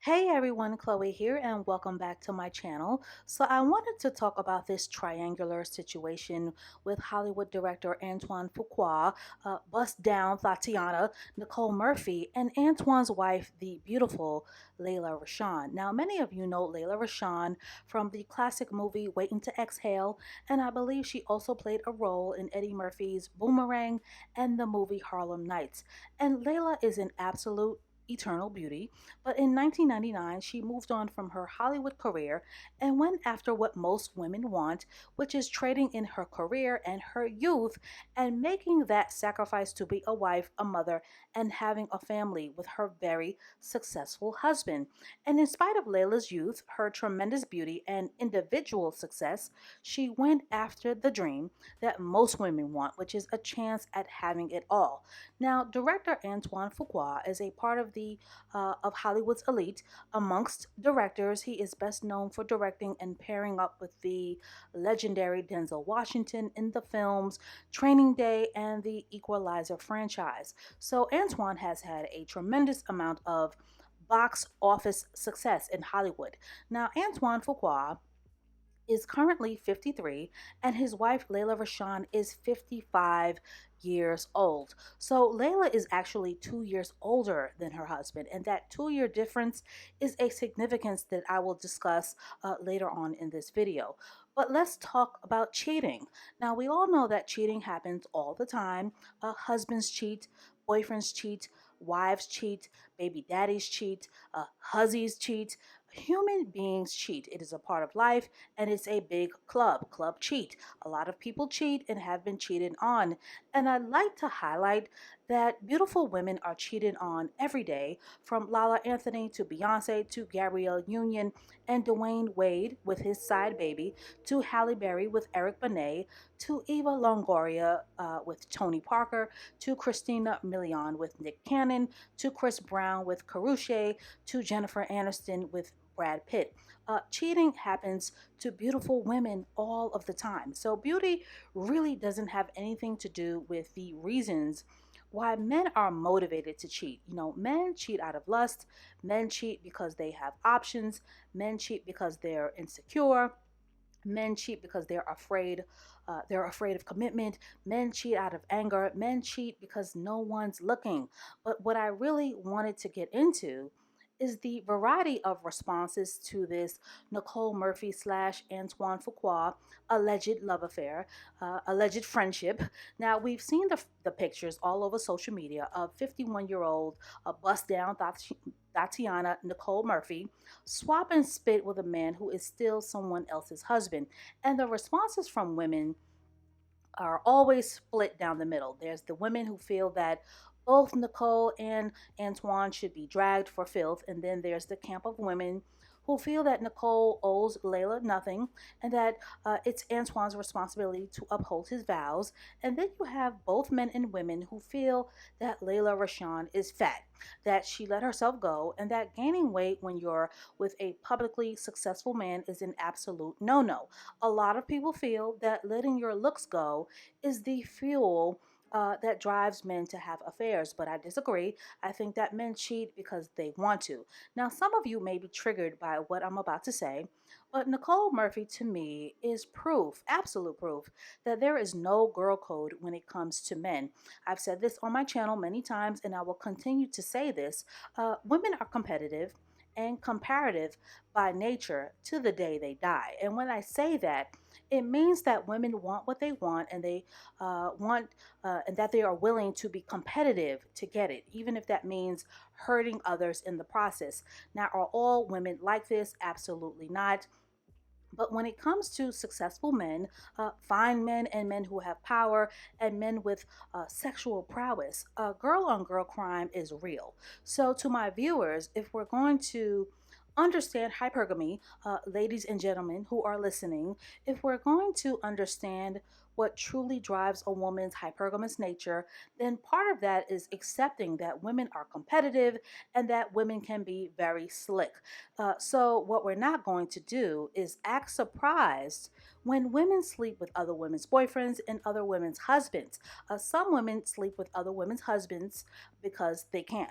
Hey everyone, Chloe here, and welcome back to my channel. So, I wanted to talk about this triangular situation with Hollywood director Antoine Fuqua, Bust Down Tatiana, Nicole Murphy, and Antoine's wife, the beautiful Layla Rashawn. Now, many of you know Layla Rashawn from the classic movie Waiting to Exhale, and I believe she also played a role in Eddie Murphy's Boomerang and the movie Harlem Nights. And Layla is an absolute eternal beauty, but in 1999, she moved on from her Hollywood career and went after what most women want, which is trading in her career and her youth and making that sacrifice to be a wife, a mother, and having a family with her very successful husband. And in spite of Layla's youth, her tremendous beauty, and individual success, she went after the dream that most women want, which is a chance at having it all. Now, director Antoine Fuqua is a part of Hollywood's elite. Amongst directors, he is best known for directing and pairing up with the legendary Denzel Washington in the films Training Day and the Equalizer franchise. So Antoine has had a tremendous amount of box office success in Hollywood. Now, Antoine Fuqua is currently 53 and his wife Layla Rashawn is 55 years old. So Layla is actually 2 years older than her husband, and that 2-year difference is a significance that I will discuss later on in this video. But let's talk about cheating. Now, we all know that cheating happens all the time. Husbands cheat, boyfriends cheat, wives cheat, baby daddies cheat, hussies cheat. Human beings cheat. It is a part of life, and it's a big club cheat. A lot of people cheat and have been cheated on, and I'd like to highlight that beautiful women are cheated on every day, from Lala Anthony to Beyonce to Gabrielle Union and Dwayne Wade with his side baby, to Halle Berry with Eric Benet, to Eva Longoria with Tony Parker, to Christina Milian with Nick Cannon, to Chris Brown with Karuche, to Jennifer Aniston with Brad Pitt. Cheating happens to beautiful women all of the time. So, beauty really doesn't have anything to do with the reasons why men are motivated to cheat. You know, men cheat out of lust, men cheat because they have options, men cheat because they're insecure. Men cheat because they're afraid of commitment. Men cheat out of anger. Men cheat because no one's looking. But what I really wanted to get into is the variety of responses to this Nicole Murphy slash Antoine Fuqua alleged love affair, alleged friendship. Now, we've seen the pictures all over social media of 51-year-old bust down Tatiana Nicole Murphy swap and spit with a man who is still someone else's husband. And the responses from women are always split down the middle. There's the women who feel that both Nicole and Antoine should be dragged for filth, and then there's the camp of women who feel that Nicole owes Layla nothing and that it's Antoine's responsibility to uphold his vows. And then you have both men and women who feel that Layla Rashawn is fat, that she let herself go, and that gaining weight when you're with a publicly successful man is an absolute no no. A lot of people feel that letting your looks go is the fuel that drives men to have affairs, but I disagree. I think that men cheat because they want to. Now, some of you may be triggered by what I'm about to say, but Nicole Murphy to me is proof, absolute proof, that there is no girl code when it comes to men. I've said this on my channel many times, and I will continue to say this. Women are competitive and comparative by nature to the day they die. And when I say that, it means that women want what they want, and they and that they are willing to be competitive to get it, even if that means hurting others in the process. Now, are all women like this? Absolutely not. But when it comes to successful men, fine men, and men who have power, and men with sexual prowess, girl on girl crime is real. So, to my viewers, if we're going to understand hypergamy, ladies and gentlemen who are listening, if we're going to understand what truly drives a woman's hypergamous nature, then part of that is accepting that women are competitive and that women can be very slick. So, what we're not going to do is act surprised when women sleep with other women's boyfriends and other women's husbands. Some women sleep with other women's husbands because they can.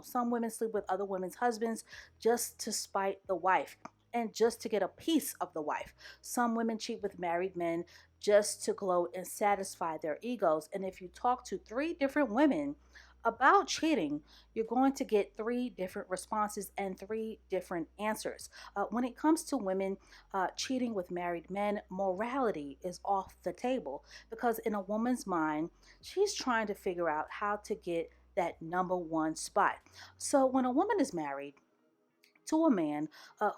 Some women sleep with other women's husbands just to spite the wife and just to get a piece of the wife. Some women cheat with married men just to gloat and satisfy their egos. And if you talk to three different women about cheating, you're going to get three different responses and three different answers. When it comes to women cheating with married men, morality is off the table because in a woman's mind, she's trying to figure out how to get that number one spot. So when a woman is married, to a man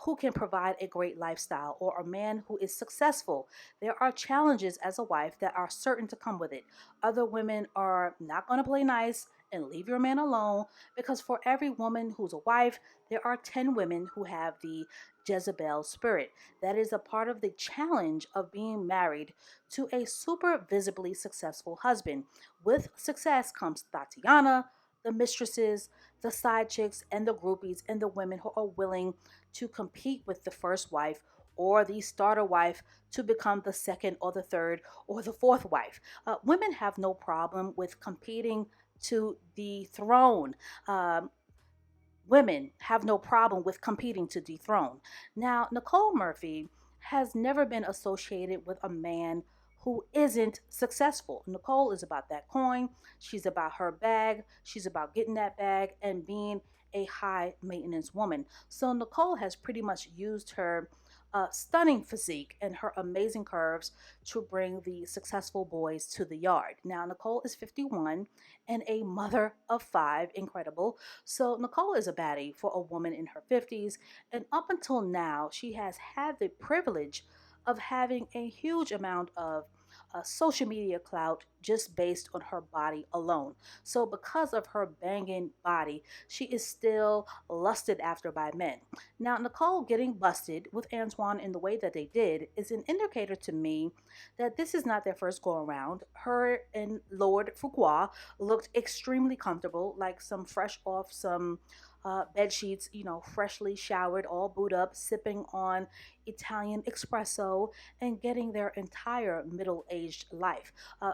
who can provide a great lifestyle or a man who is successful. There are challenges as a wife that are certain to come with it. Other women are not going to play nice and leave your man alone because for every woman who's a wife, there are 10 women who have the Jezebel spirit. That is a part of the challenge of being married to a super visibly successful husband. With success comes Tatiana, the mistresses, the side chicks and the groupies and the women who are willing to compete with the first wife or the starter wife to become the second or the third or the fourth wife. Women have no problem with competing to the throne. Women have no problem with competing to dethrone. Now, Nicole Murphy has never been associated with a man who isn't successful. Nicole is about that coin. She's about her bag. She's about getting that bag and being a high maintenance woman. So, Nicole has pretty much used her stunning physique and her amazing curves to bring the successful boys to the yard. Now, Nicole is 51 and a mother of five. Incredible. So, Nicole is a baddie for a woman in her 50s, and up until now, she has had the privilege of having a huge amount of social media clout just based on her body alone. So, because of her banging body, she is still lusted after by men. Now, Nicole getting busted with Antoine in the way that they did is an indicator to me that this is not their first go around. Her and Lord Fuqua looked extremely comfortable, like some fresh off some bed sheets, freshly showered, all booed up, sipping on Italian espresso and getting their entire middle aged life.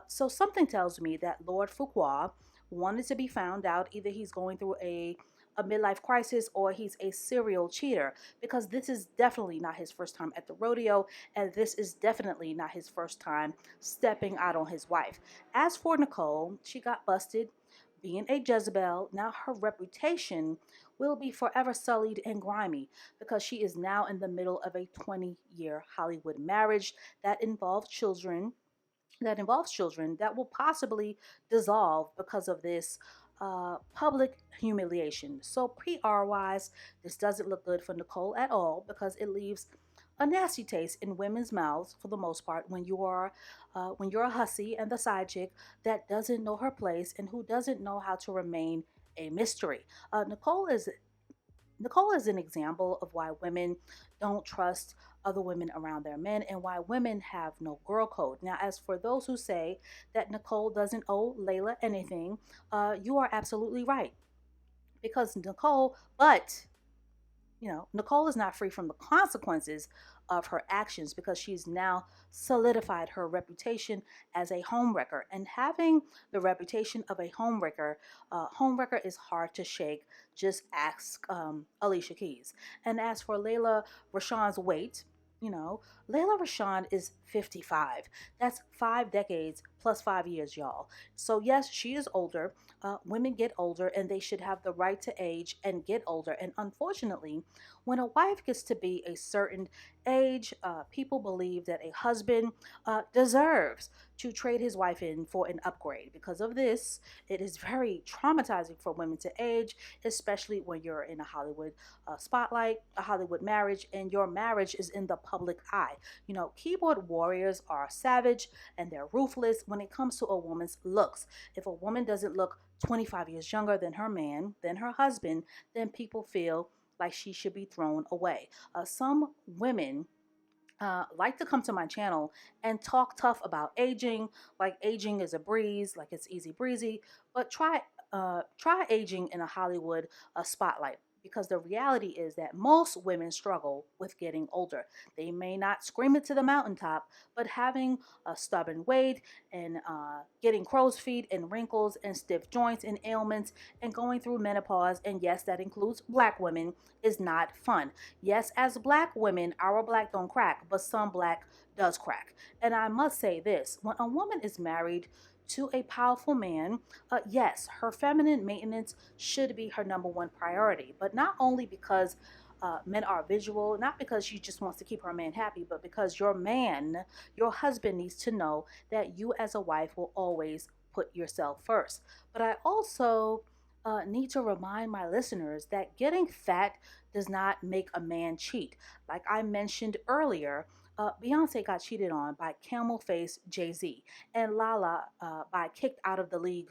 So something tells me that Lord Fuqua wanted to be found out. Either he's going through a midlife crisis or he's a serial cheater because this is definitely not his first time at the rodeo and this is definitely not his first time stepping out on his wife. As for Nicole, she got busted being a Jezebel. Now her reputation will be forever sullied and grimy because she is now in the middle of a 20-year Hollywood marriage that involves children that will possibly dissolve because of this public humiliation. So PR wise, this doesn't look good for Nicole at all because it leaves a nasty taste in women's mouths for the most part when you're a hussy and the side chick that doesn't know her place and who doesn't know how to remain a mystery. Nicole is an example of why women don't trust other women around their men and why women have no girl code. Now, as for those who say that Nicole doesn't owe Layla anything, you are absolutely right. Because Nicole is not free from the consequences of her actions because she's now solidified her reputation as a homewrecker. And having the reputation of a homewrecker is hard to shake. Just ask Alicia Keys. And as for Layla Rashawn's weight, Layla Rashawn is 55. That's 5 decades plus 5 years, y'all. So, yes, she is older. Women get older and they should have the right to age and get older. And unfortunately, when a wife gets to be a certain age, people believe that a husband deserves to trade his wife in for an upgrade. Because of this, it is very traumatizing for women to age, especially when you're in a Hollywood spotlight, a Hollywood marriage, and your marriage is in the public eye. Keyboard warriors are savage and they're ruthless when it comes to a woman's looks. If a woman doesn't look 25 years younger than her man, than her husband, then people feel like she should be thrown away. Some women like to come to my channel and talk tough about aging, like aging is a breeze, like it's easy breezy. But try aging in a Hollywood spotlight. Because the reality is that most women struggle with getting older. They may not scream it to the mountaintop, but having a stubborn weight and getting crow's feet and wrinkles and stiff joints and ailments and going through menopause, and yes, that includes black women, is not fun. Yes, as black women, our black don't crack, but some black does crack. And I must say this, when a woman is married to a powerful man, yes, her feminine maintenance should be her number one priority. But not only because men are visual, not because she just wants to keep her man happy, but because your man, your husband, needs to know that you as a wife will always put yourself first. But I also need to remind my listeners that getting fat does not make a man cheat. Like I mentioned earlier, Beyonce got cheated on by camel face Jay-Z, and Lala by kicked out of the league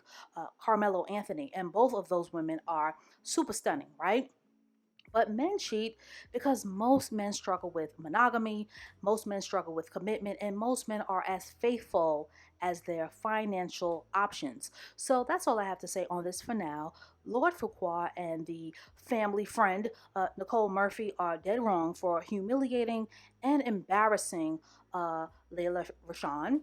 Carmelo Anthony. And both of those women are super stunning, right? But men cheat because most men struggle with monogamy, most men struggle with commitment, and most men are as faithful as their financial options. So that's all I have to say on this for now. Lord Fuqua and the family friend Nicole Murphy are dead wrong for humiliating and embarrassing Layla Rashawn,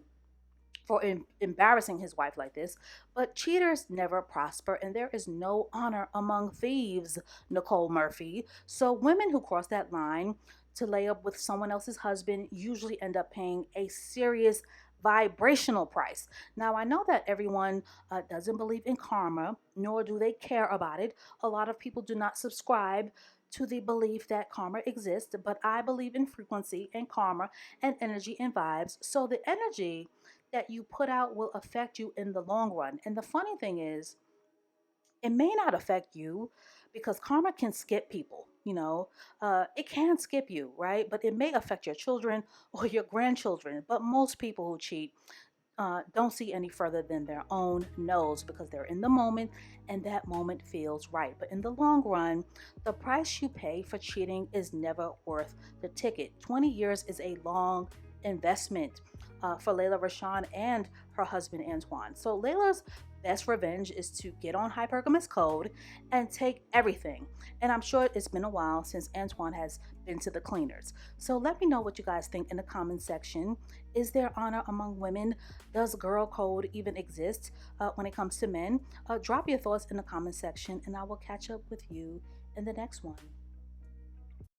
for embarrassing his wife like this. But cheaters never prosper, and there is no honor among thieves, Nicole Murphy. So women who cross that line to lay up with someone else's husband usually end up paying a serious vibrational price. Now, I know that everyone doesn't believe in karma, nor do they care about it. A lot of people do not subscribe to the belief that karma exists, but I believe in frequency and karma and energy and vibes. So the energy that you put out will affect you in the long run. And the funny thing is, it may not affect you because karma can skip people. It can skip you, right? But it may affect your children or your grandchildren. But most people who cheat don't see any further than their own nose because they're in the moment and that moment feels right. But in the long run, the price you pay for cheating is never worth the ticket. 20 years is a long investment for Layla Rashawn and her husband Antoine. So Layla's best revenge is to get on hypergamous code and take everything. And I'm sure it's been a while since Antoine has been to the cleaners. So let me know what you guys think in the comment section. Is there honor among women? Does girl code even exist when it comes to men? Drop your thoughts in the comment section and I will catch up with you in the next one.